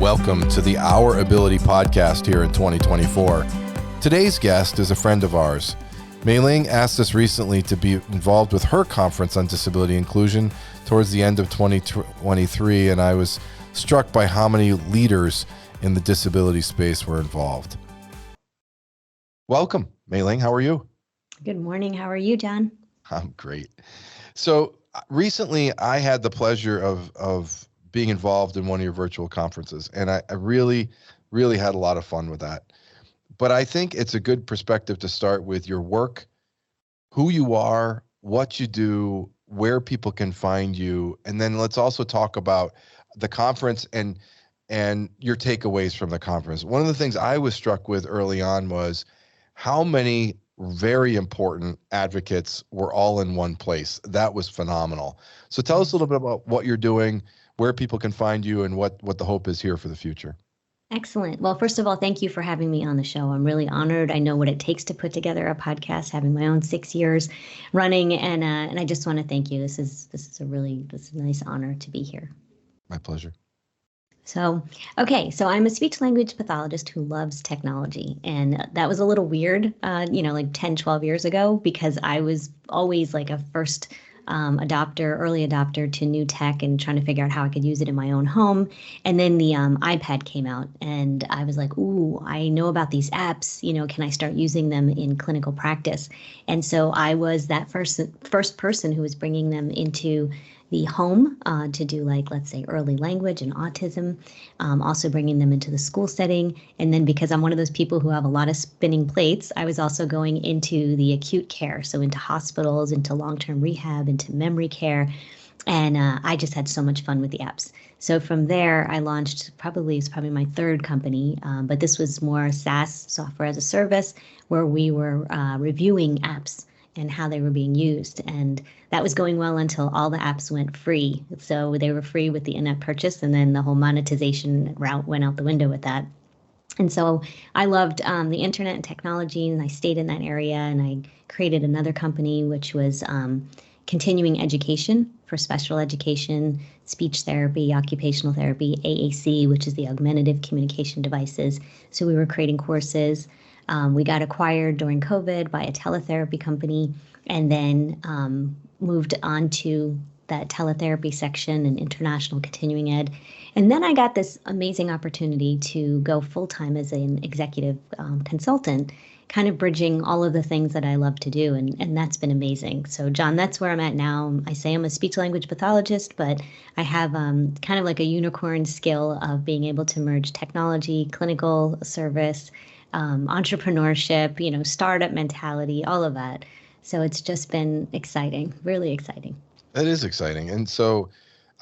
welcome to the Our Ability podcast here in 2024. Today's guest is a friend of ours. Mai Ling asked us recently to be involved with her conference on disability inclusion towards the end of 2023, and I was struck by how many leaders in the disability space were involved. Welcome, Mai Ling. How are you? Good morning. How are you, John? I'm great. So recently I had the pleasure of being involved in one of your virtual conferences, and I really had a lot of fun with that. But I think it's a good perspective to start with your work, who you are, what you do, where people can find you, and then let's also talk about the conference and your takeaways from the conference. One of the things I was struck with early on was how many very important advocates were all in one place. That was phenomenal. So tell us a little bit about what you're doing, where people can find you, and what the hope is here for the future. Excellent. Well, first of all, thank you for having me on the show. I'm really honored. I know what it takes to put together a podcast, having my own 6 years running, and I just want to thank you. This is a nice honor to be here. My pleasure. So I'm a speech language pathologist who loves technology. And that was a little weird, like 10, 12 years ago, because I was always like a first early adopter to new tech and trying to figure out how I could use it in my own home. And then the iPad came out and I was like, ooh, I know about these apps, can I start using them in clinical practice? And so I was that first person who was bringing them into the home to do, like, let's say, early language and autism, also bringing them into the school setting. And then because I'm one of those people who have a lot of spinning plates, I was also going into the acute care, so into hospitals, into long-term rehab, into memory care. And I just had so much fun with the apps. So from there, I launched it's probably my third company, but this was more SaaS, software as a service, where we were reviewing apps and how they were being used. And that was going well until all the apps went free. So they were free with the in-app purchase, and then the whole monetization route went out the window with that. And so I loved the internet and technology, and I stayed in that area, and I created another company, which was continuing education for special education, speech therapy, occupational therapy, AAC, which is the augmentative communication devices. So we were creating courses. We got acquired during COVID by a teletherapy company, and then moved on to that teletherapy section and international continuing ed. And then I got this amazing opportunity to go full-time as an executive consultant, kind of bridging all of the things that I love to do. And that's been amazing. So, John, that's where I'm at now. I say I'm a speech language pathologist, but I have kind of like a unicorn skill of being able to merge technology, clinical service, entrepreneurship, startup mentality, all of that. So it's just been exciting, really exciting. That is exciting. And so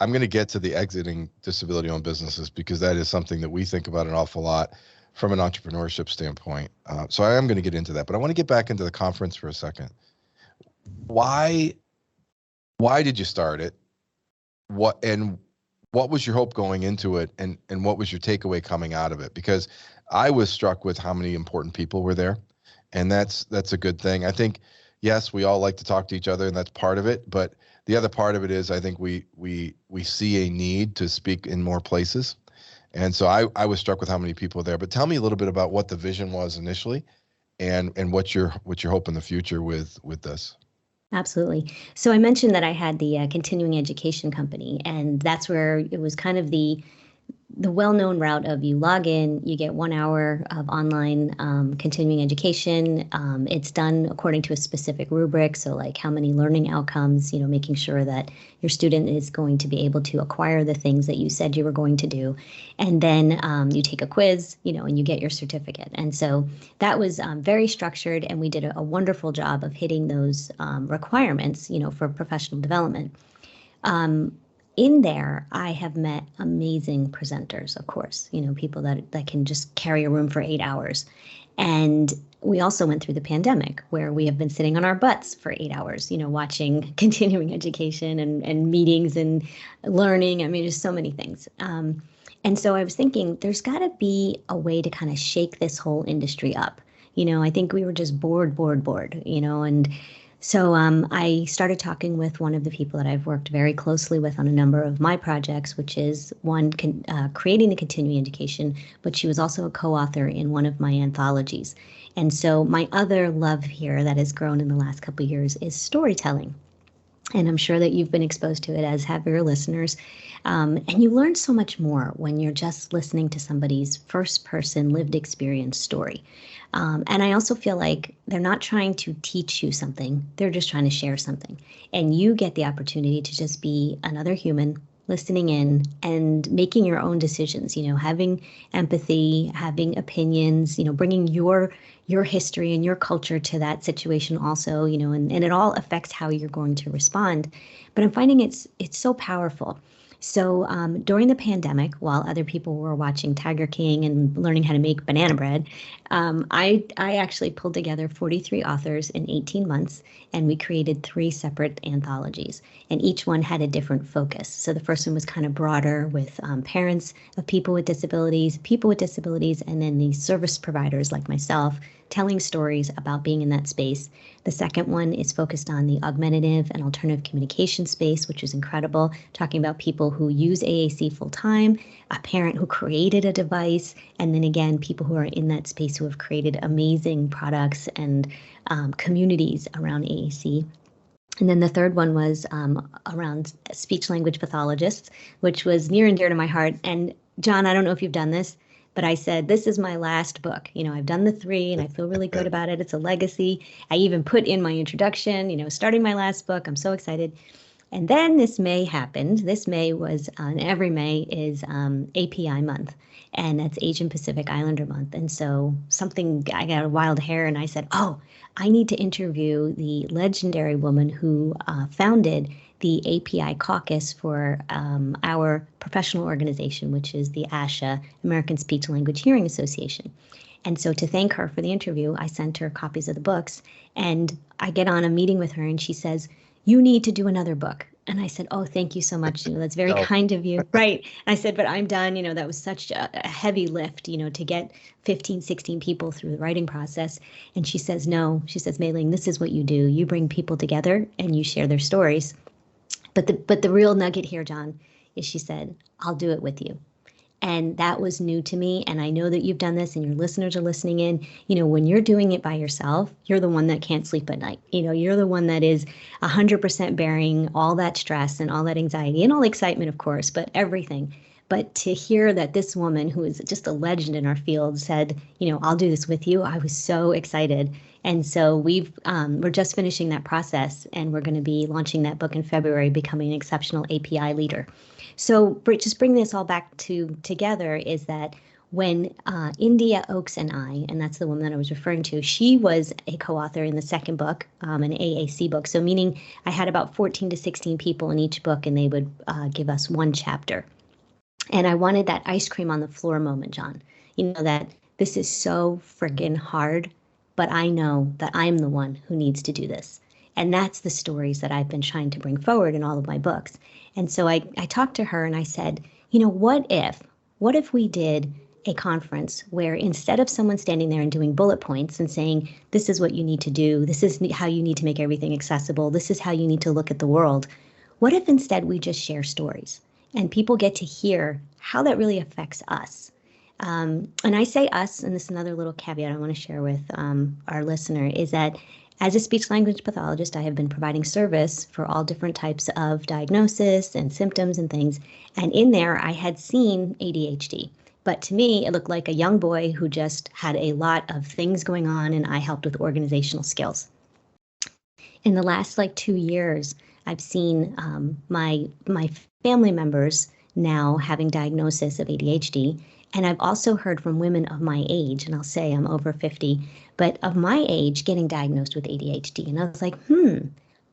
I'm going to get to the exiting disability-owned businesses, because that is something that we think about an awful lot from an entrepreneurship standpoint. So I am going to get into that, but I want to get back into the conference for a second. Why did you start it? What was your hope going into it, and what was your takeaway coming out of it? Because I was struck with how many important people were there, and that's a good thing. I think, yes, we all like to talk to each other, and that's part of it. But the other part of it is, I think we see a need to speak in more places, and so I was struck with how many people were there. But tell me a little bit about what the vision was initially, and what your hope in the future with this. Absolutely. So I mentioned that I had the continuing education company, and that's where it was kind of the well-known route of you log in, you get 1 hour of online continuing education. It's done according to a specific rubric. So like how many learning outcomes, making sure that your student is going to be able to acquire the things that you said you were going to do. And then you take a quiz, and you get your certificate. And so that was very structured, and we did a wonderful job of hitting those requirements, for professional development. In there, I have met amazing presenters, of course, people that can just carry a room for 8 hours. And we also went through the pandemic, where we have been sitting on our butts for 8 hours, watching continuing education and meetings and learning. I mean, there's so many things. And so I was thinking there's got to be a way to kind of shake this whole industry up. I think we were just bored, and So I started talking with one of the people that I've worked very closely with on a number of my projects, which is one creating the continuing education, but she was also a co-author in one of my anthologies. And so my other love here that has grown in the last couple of years is storytelling. And I'm sure that you've been exposed to it, as have your listeners. And you learn so much more when you're just listening to somebody's first person lived experience story. And I also feel like they're not trying to teach you something, they're just trying to share something. And you get the opportunity to just be another human listening in and making your own decisions, having empathy, having opinions, bringing your history and your culture to that situation also, and it all affects how you're going to respond. But I'm finding it's so powerful. So during the pandemic, while other people were watching Tiger King and learning how to make banana bread, I actually pulled together 43 authors in 18 months, and we created 3 separate anthologies. And each one had a different focus. So the first one was kind of broader with parents of people with disabilities, and then the service providers like myself telling stories about being in that space. The second one is focused on the augmentative and alternative communication space, which is incredible, talking about people who use AAC full time, a parent who created a device, and then again, people who are in that space who have created amazing products and communities around AAC. And then the third one was around speech language pathologists, which was near and dear to my heart. And John, I don't know if you've done this, but I said, this is my last book. I've done the 3 and I feel really good about it. It's a legacy. I even put in my introduction, starting my last book. I'm so excited. And then this May happened. This May was, every May is API month, and that's Asian Pacific Islander month. And so I got a wild hair and I said, oh, I need to interview the legendary woman who founded the API caucus for our professional organization, which is the ASHA, American Speech Language Hearing Association. And so to thank her for the interview, I sent her copies of the books, and I get on a meeting with her and she says, you need to do another book. And I said, oh, thank you so much. That's very kind of you. Right. And I said, but I'm done. That was such a heavy lift, to get 15, 16 people through the writing process. And she says, no, she says, Mai Ling, this is what you do. You bring people together and you share their stories. But the real nugget here, John, is she said, I'll do it with you. And that was new to me. And I know that you've done this and your listeners are listening in. When you're doing it by yourself, you're the one that can't sleep at night. You're the one that is 100% bearing all that stress and all that anxiety and all excitement, of course, but everything. But to hear that this woman, who is just a legend in our field, said, I'll do this with you, I was so excited. And so we're just finishing that process, and we're going to be launching that book in February, Becoming an Exceptional API Leader. So just bring this all back together is that when India Oakes and I, and that's the woman that I was referring to, she was a co-author in the second book, an AAC book. So meaning I had about 14 to 16 people in each book, and they would give us one chapter. And I wanted that ice cream on the floor moment, John. That this is so friggin' hard, but I know that I'm the one who needs to do this. And that's the stories that I've been trying to bring forward in all of my books. And so I talked to her and I said, what if we did a conference where instead of someone standing there and doing bullet points and saying, this is what you need to do, this is how you need to make everything accessible, this is how you need to look at the world, what if instead we just share stories and people get to hear how that really affects us? And I say us, and this is another little caveat I want to share with our listener, is that as a speech language pathologist, I have been providing service for all different types of diagnosis and symptoms and things. And in there, I had seen ADHD. But to me, it looked like a young boy who just had a lot of things going on, and I helped with organizational skills. In the last 2 years, I've seen my family members now having diagnosis of ADHD. And I've also heard from women of my age, and I'll say I'm over 50, but of my age getting diagnosed with ADHD. And I was like,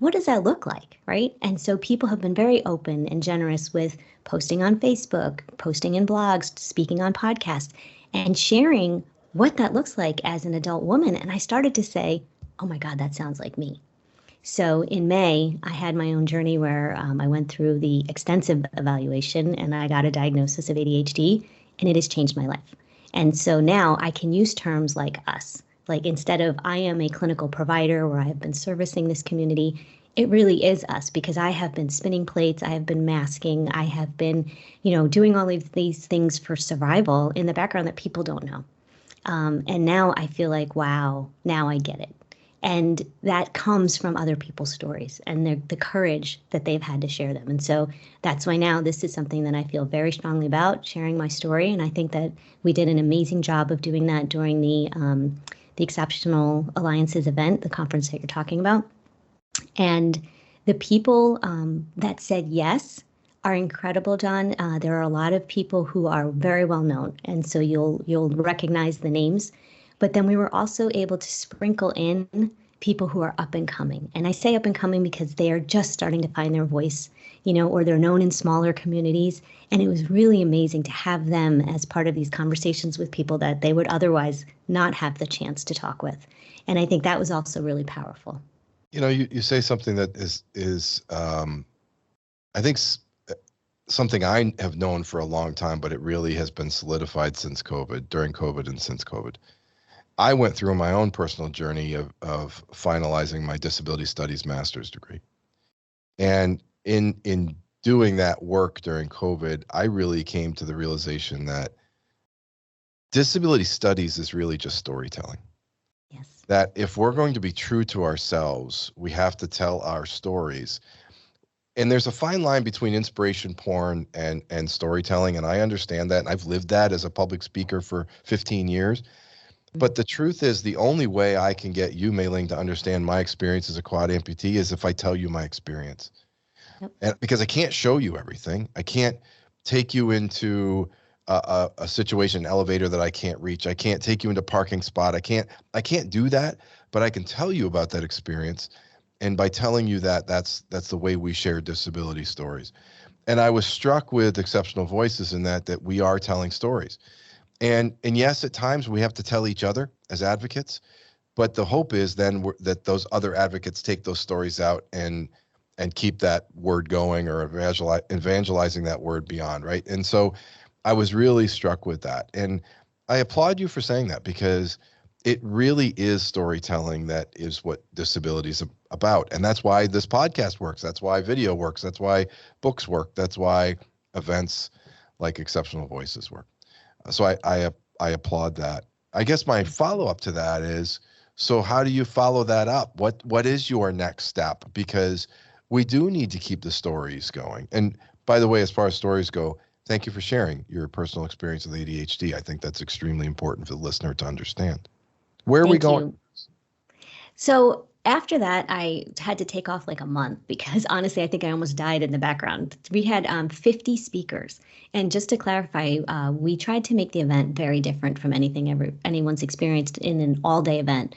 what does that look like, right? And so people have been very open and generous with posting on Facebook, posting in blogs, speaking on podcasts, and sharing what that looks like as an adult woman. And I started to say, oh my God, that sounds like me. So in May, I had my own journey where I went through the extensive evaluation and I got a diagnosis of ADHD, and it has changed my life. And so now I can use terms like us, Like instead of I am a clinical provider or I have been servicing this community, it really is us because I have been spinning plates, I have been masking, I have been, doing all of these things for survival in the background that people don't know. And now I feel like, wow, now I get it. And that comes from other people's stories and the courage that they've had to share them. And so that's why now this is something that I feel very strongly about, sharing my story. And I think that we did an amazing job of doing that during the Exceptional Alliances event, the conference that you're talking about. And the people that said yes are incredible, John. There are a lot of people who are very well known, and so you'll recognize the names. But then we were also able to sprinkle in people who are up and coming. And I say up and coming because they are just starting to find their voice, or they're known in smaller communities. And it was really amazing to have them as part of these conversations with people that they would otherwise not have the chance to talk with. And I think that was also really powerful. You say something that is I think something I have known for a long time, but it really has been solidified since COVID, during COVID and since COVID. I went through my own personal journey of finalizing my disability studies master's degree. And in doing that work during COVID, I really came to the realization that disability studies is really just storytelling. Yes. That if we're going to be true to ourselves, we have to tell our stories. And there's a fine line between inspiration porn and storytelling, and I understand that. And I've lived that as a public speaker for 15 years. But the truth is, the only way I can get you, Mai Ling, to understand my experience as a quad amputee is if I tell you my experience. Yep. And because I can't show you everything. I can't take you into a situation, an elevator that I can't reach. I can't take you into a parking spot. I can't do that, but I can tell you about that experience. And by telling you that, that's the way we share disability stories. And I was struck with Exceptional Voices in that we are telling stories. And yes, at times we have to tell each other as advocates, but the hope is then that those other advocates take those stories out and keep that word going, or evangelizing that word beyond, right? And so I was really struck with that. And I applaud you for saying that, because it really is storytelling that is what disability is about. And that's why this podcast works. That's why video works. That's why books work. That's why events like Exceptional Voices work. So I applaud that. I guess my follow-up to that is, so how do you follow that up? What is your next step? Because we do need to keep the stories going. And by the way, as far as stories go, thank you for sharing your personal experience with ADHD. I think that's extremely important for the listener to understand. Where are we going? So after that, I had to take off like a month because honestly, I think I almost died in the background. We had 50 speakers. And just to clarify, we tried to make the event very different from anything anyone's experienced in an all-day event.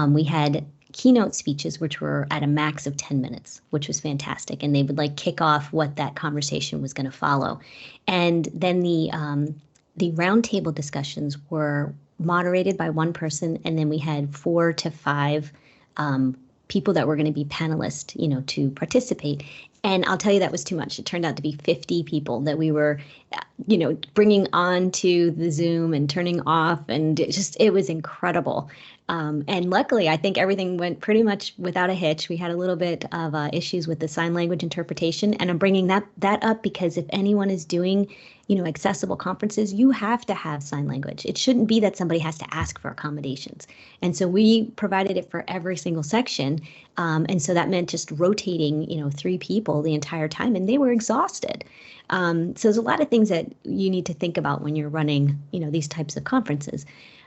We had keynote speeches, which were at a max of 10 minutes, which was fantastic. And they would like kick off what that conversation was going to follow. And then the roundtable discussions were moderated by one person, and then we had 4 to 5 people that were going to be panelists, to participate. And I'll tell you, that was too much. It turned out to be 50 people that we were, bringing on to the Zoom and turning off. And it was incredible. And luckily, I think everything went pretty much without a hitch. We had a little bit of issues with the sign language interpretation. And I'm bringing that up because if anyone is doing, accessible conferences, you have to have sign language. It shouldn't be that somebody has to ask for accommodations. And so we provided it for every single section. And so that meant just rotating, 3 people the entire time, and they were exhausted. So there's a lot of things that you need to think about when you're running, these types of conferences.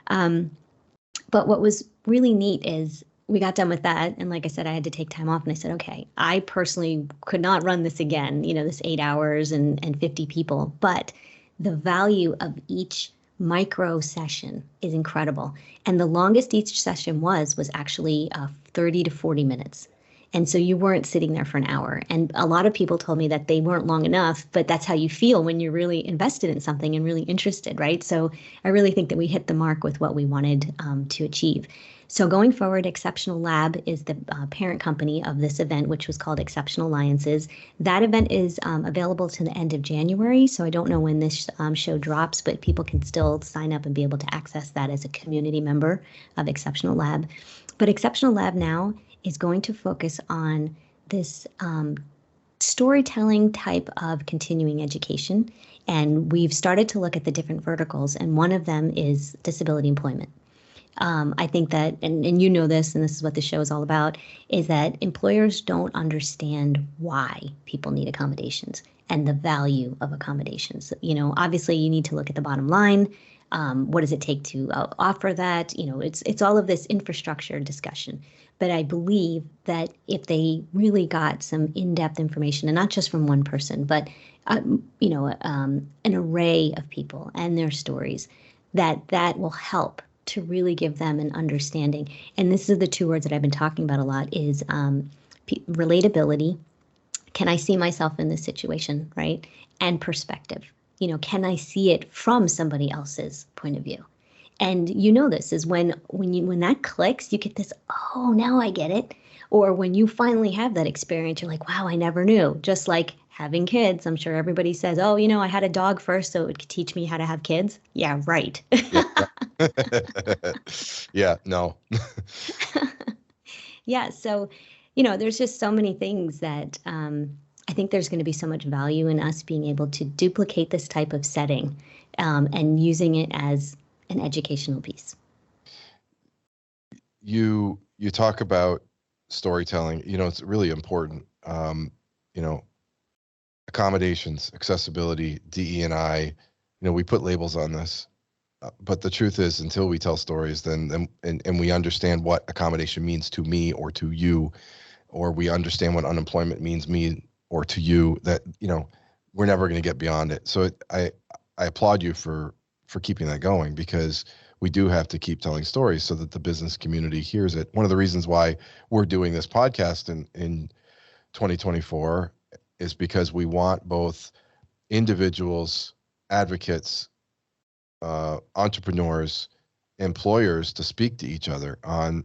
But what was really neat is we got done with that. And like I said, I had to take time off, and I said, okay, I personally could not run this again, this 8 hours and 50 people, but the value of each micro session is incredible. And the longest each session was actually 30 to 40 minutes. And so you weren't sitting there for an hour. And a lot of people told me that they weren't long enough, but that's how you feel when you're really invested in something and really interested, right? So I really think that we hit the mark with what we wanted to achieve. So going forward, Exceptional Lab is the parent company of this event, which was called Exceptional Alliances. That event is available to the end of January. So I don't know when this show drops, but people can still sign up and be able to access that as a community member of Exceptional Lab. But Exceptional Lab now is going to focus on this storytelling type of continuing education. And we've started to look at the different verticals, and one of them is disability employment. I think that, and you know this, and this is what the show is all about, is that employers don't understand why people need accommodations and the value of accommodations. Obviously you need to look at the bottom line. What does it take to offer that? It's all of this infrastructure discussion. But I believe that if they really got some in-depth information, and not just from one person, but an array of people and their stories, that will help to really give them an understanding. And this is the two words that I've been talking about a lot is relatability. Can I see myself in this situation, right? And perspective. Can I see it from somebody else's point of view? And this is when that clicks, you get this, oh, now I get it. Or when you finally have that experience, you're like, wow, I never knew. Just like having kids, I'm sure everybody says, oh, I had a dog first, so it could teach me how to have kids. Yeah, right. Yeah, no. Yeah, so, there's just so many things that I think there's going to be so much value in us being able to duplicate this type of setting and using it as an educational piece. You talk about storytelling. It's really important. Accommodations, accessibility, DE&I. We put labels on this, but the truth is, until we tell stories, then and we understand what accommodation means to me or to you, or we understand what unemployment means me or to you, that we're never going to get beyond it. So I applaud you for keeping that going, because we do have to keep telling stories so that the business community hears it. One of the reasons why we're doing this podcast in 2024 is because we want both individuals, advocates, entrepreneurs, employers to speak to each other on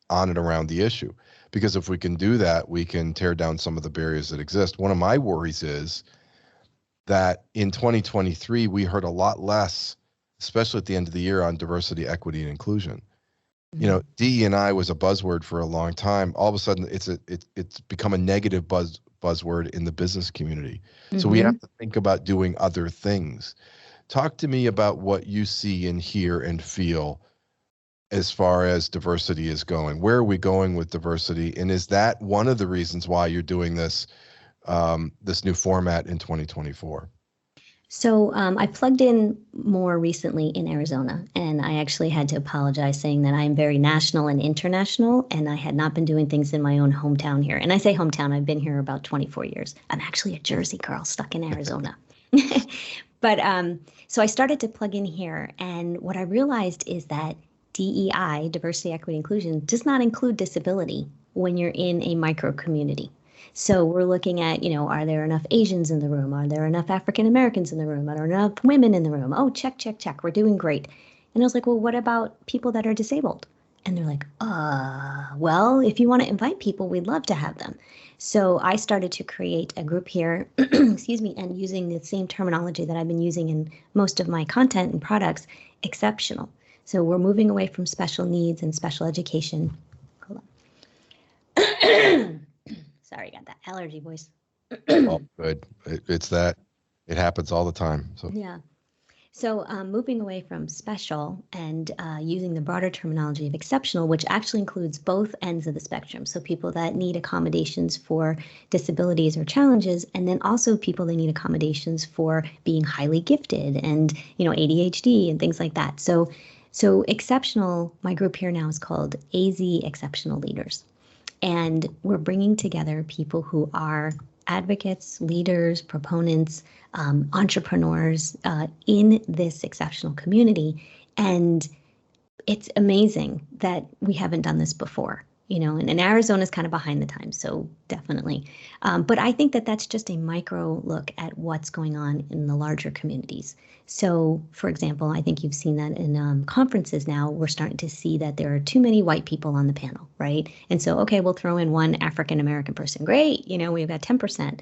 and around the issue. Because if we can do that, we can tear down some of the barriers that exist. One of my worries is that in 2023, we heard a lot less, especially at the end of the year, on diversity, equity, and inclusion. DE&I was a buzzword for a long time. All of a sudden, it's become a negative buzzword in the business community. Mm-hmm. So we have to think about doing other things. Talk to me about what you see and hear and feel as far as diversity is going. Where are we going with diversity? And is that one of the reasons why you're doing this new format in 2024? So I plugged in more recently in Arizona, and I actually had to apologize, saying that I am very national and international, and I had not been doing things in my own hometown here. And I say hometown, I've been here about 24 years. I'm actually a Jersey girl stuck in Arizona. But so I started to plug in here, and what I realized is that DEI, diversity, equity, inclusion, does not include disability when you're in a micro community. So we're looking at, are there enough Asians in the room? Are there enough African Americans in the room? Are there enough women in the room? Oh, check, check, check. We're doing great. And I was like, well, what about people that are disabled? And they're like, well, if you want to invite people, we'd love to have them. So I started to create a group here, excuse me, and using the same terminology that I've been using in most of my content and products, exceptional. So we're moving away from special needs and special education. Hold on. Sorry, I got that allergy voice. Oh, good. It's that. It happens all the time. So yeah. So moving away from special and using the broader terminology of exceptional, which actually includes both ends of the spectrum. So people that need accommodations for disabilities or challenges, and then also people that need accommodations for being highly gifted and, ADHD and things like that. So exceptional, my group here now is called AZ Exceptional Leaders. And we're bringing together people who are advocates, leaders, proponents, entrepreneurs in this exceptional community. And it's amazing that we haven't done this before. and Arizona's kind of behind the times, so definitely. But I think that that's just a micro look at what's going on in the larger communities. So, for example, I think you've seen that in conferences now. We're starting to see that there are too many white people on the panel, right? And so, okay, we'll throw in one African American person. Great, we've got 10%.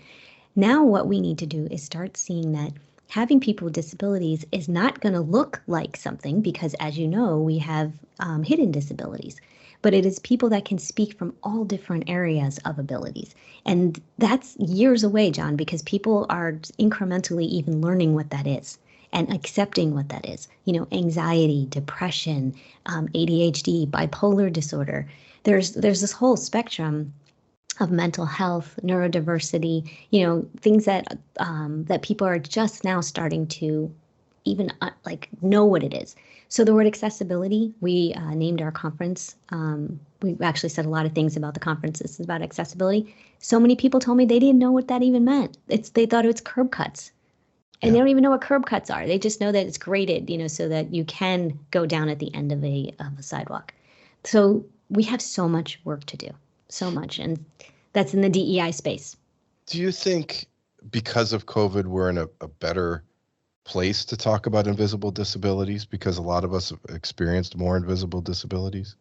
Now, what we need to do is start seeing that having people with disabilities is not going to look like something because, as you know, we have hidden disabilities, but it is people that can speak from all different areas of abilities. And that's years away, John, because people are incrementally even learning what that is and accepting what that is. Anxiety, depression, ADHD, bipolar disorder. There's this whole spectrum of mental health, neurodiversity, things that people are just now starting to even know what it is. So the word accessibility, we named our conference. We actually said a lot of things about the conference. This is about accessibility. So many people told me they didn't know what that even meant. They thought it was curb cuts. And they don't even know what curb cuts are. They just know that it's graded, so that you can go down at the end of a sidewalk. So we have so much work to do, so much. And that's in the DEI space. Do you think because of COVID, we're in a better place to talk about invisible disabilities because a lot of us have experienced more invisible disabilities?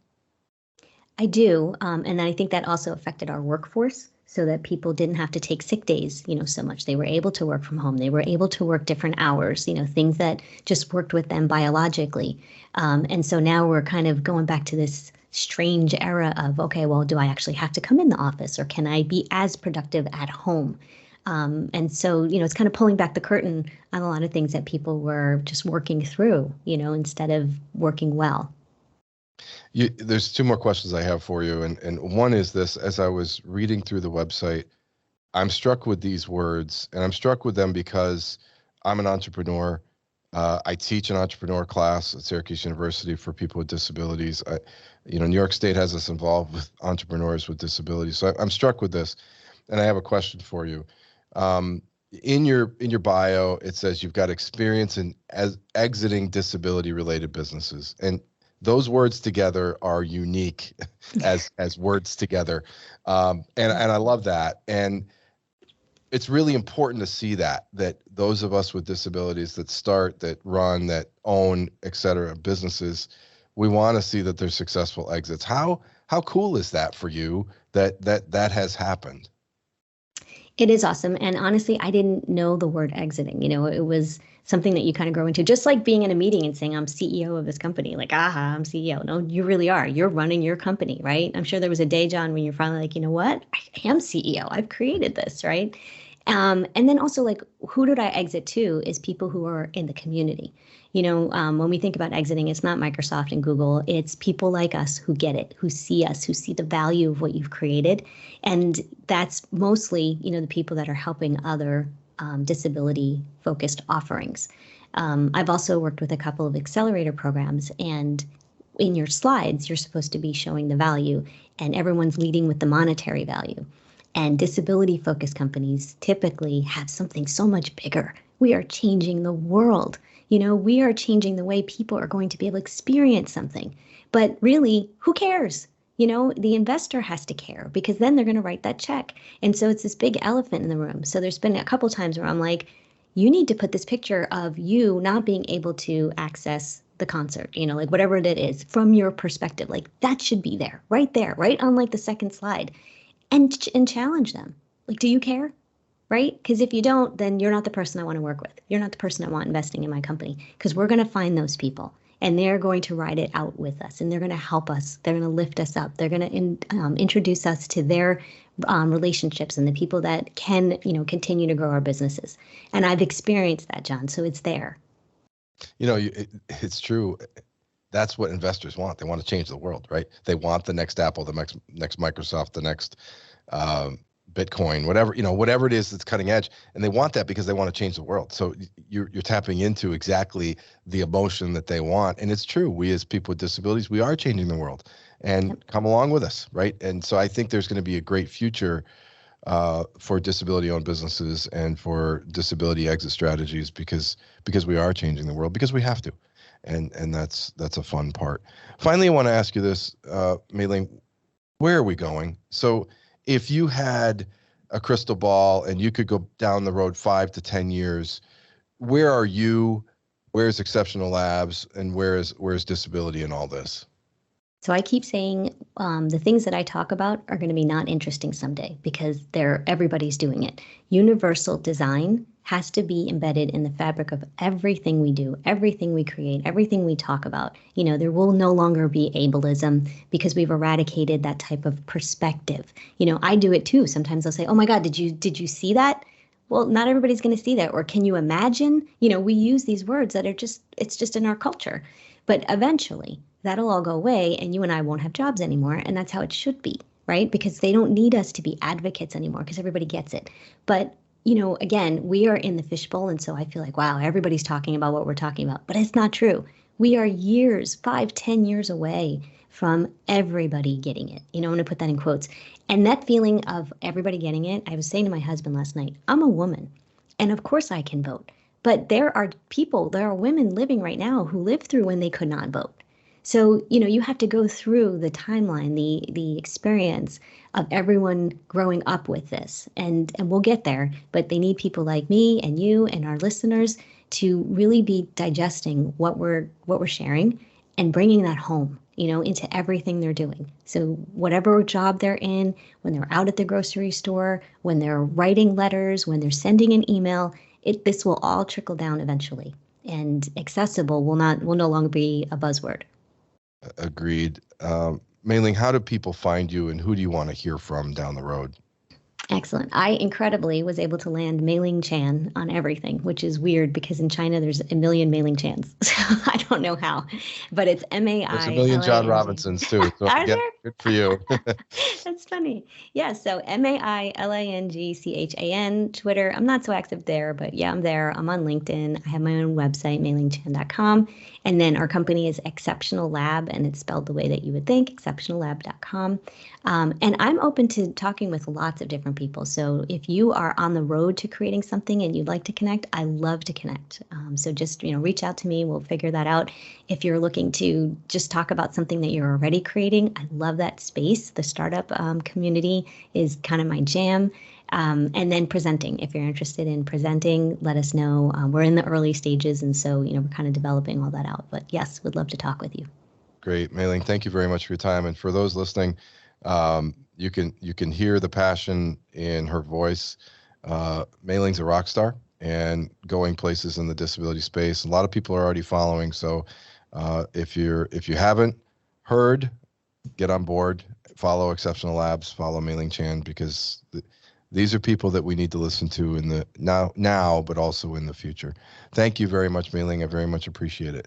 I do. And I think that also affected our workforce so that people didn't have to take sick days, so much. They were able to work from home. They were able to work different hours, things that just worked with them biologically. And so now we're kind of going back to this strange era of, okay, well, do I actually have to come in the office or can I be as productive at home? And so, it's kind of pulling back the curtain on a lot of things that people were just working through, instead of working well. There's two more questions I have for you. And one is this: as I was reading through the website, I'm struck with these words, and I'm struck with them because I'm an entrepreneur. I teach an entrepreneur class at Syracuse University for people with disabilities. New York State has us involved with entrepreneurs with disabilities. So I'm struck with this, and I have a question for you. In your bio, it says you've got experience in exiting disability-related businesses, and those words together are unique as words together, and I love that. And it's really important to see that those of us with disabilities that start, that run, that own, et cetera, businesses, we want to see that there's successful exits. How cool is that for you that has happened? It is awesome. And honestly, I didn't know the word exiting. It was something that you kind of grow into, just like being in a meeting and saying, I'm CEO of this company. Like, aha, I'm CEO. No, you really are. You're running your company, right? I'm sure there was a day, John, when you're finally like, you know what? I am CEO. I've created this, right? And then also, like, who did I exit to is people who are in the community. When we think about exiting, it's not Microsoft and Google. It's people like us who get it, who see us, who see the value of what you've created. And that's mostly, the people that are helping other disability-focused offerings. I've also worked with a couple of accelerator programs, and in your slides, you're supposed to be showing the value, and everyone's leading with the monetary value. And disability-focused companies typically have something so much bigger. We are changing the world. We are changing the way people are going to be able to experience something. But really, who cares? The investor has to care because then they're going to write that check. And so it's this big elephant in the room. So there's been a couple times where I'm like, you need to put this picture of you not being able to access the concert, like whatever it is from your perspective. Like that should be there, right on like the second slide. And challenge them. Like, do you care? Right? Because if you don't, then you're not the person I want to work with. You're not the person I want investing in my company because we're going to find those people and they're going to ride it out with us and they're going to help us. They're going to lift us up. They're going to introduce us to their relationships and the people that can, continue to grow our businesses. And I've experienced that, John. So it's there. It's true. That's what investors want. They want to change the world, right? They want the next Apple, the next Microsoft, the next Bitcoin, whatever it is that's cutting edge, and they want that because they want to change the world. So you're tapping into exactly the emotion that they want, and it's true. We as people with disabilities, we are changing the world, and come along with us, right? And so I think there's going to be a great future for disability-owned businesses and for disability exit strategies because we are changing the world because we have to. And that's a fun part. Finally, I want to ask you this, Mai Ling, Where are we going? So if you had a crystal ball and you could go down the road 5 to 10 years, where are you? Where's Exceptional Labs, and where's disability in all this? So I keep saying the things that I talk about are going to be not interesting someday because everybody's doing it. Universal design has to be embedded in the fabric of everything we do, everything we create, everything we talk about. There will no longer be ableism because we've eradicated that type of perspective. I do it too. Sometimes I'll say, "Oh my God, did you see that?" Well, not everybody's going to see that. Or can you imagine? We use these words that it's just in our culture. But eventually, that'll all go away and you and I won't have jobs anymore. And that's how it should be, right? Because they don't need us to be advocates anymore because everybody gets it. But, again, we are in the fishbowl. And so I feel like, wow, everybody's talking about what we're talking about. But it's not true. We are years, 5, 10 years away from everybody getting it. I'm going to put that in quotes. And that feeling of everybody getting it, I was saying to my husband last night, I'm a woman. And of course I can vote. But there are women living right now who lived through when they could not vote. So, you have to go through the timeline, the experience of everyone growing up with this. And we'll get there, but they need people like me and you and our listeners to really be digesting what we're sharing and bringing that home, into everything they're doing. So whatever job they're in, when they're out at the grocery store, when they're writing letters, when they're sending an email, this will all trickle down eventually. And accessible will no longer be a buzzword. Agreed. Mai Ling, how do people find you, and who do you want to hear from down the road? Excellent. I incredibly was able to land Mai Ling Chan on everything, which is weird because in China there's a million Mai Ling Chans. So I don't know how, but it's Mailing. There's a million John Robinsons too. So Are again, there? good for you. That's funny. Yeah. So MailingChan, Twitter. I'm not so active there, but yeah, I'm there. I'm on LinkedIn. I have my own website, mailingchan.com. And then our company is Exceptional Lab, and it's spelled the way that you would think, exceptionallab.com. And I'm open to talking with lots of different people. So if you are on the road to creating something and you'd like to connect, I love to connect. So just, reach out to me. We'll figure that out. If you're looking to just talk about something that you're already creating, I love that space. The startup community is kind of my jam. And then presenting. If you're interested in presenting, let us know. We're in the early stages, and so we're kind of developing all that out. But yes, would love to talk with you. Great, Mai Ling. Thank you very much for your time. And for those listening, you can hear the passion in her voice. Mai Ling's a rock star and going places in the disability space. A lot of people are already following. So if you haven't heard, get on board. Follow Exceptional Labs. Follow Mai Ling Chan, because these are people that we need to listen to in the now, but also in the future. Thank you very much, Mai Ling. I very much appreciate it.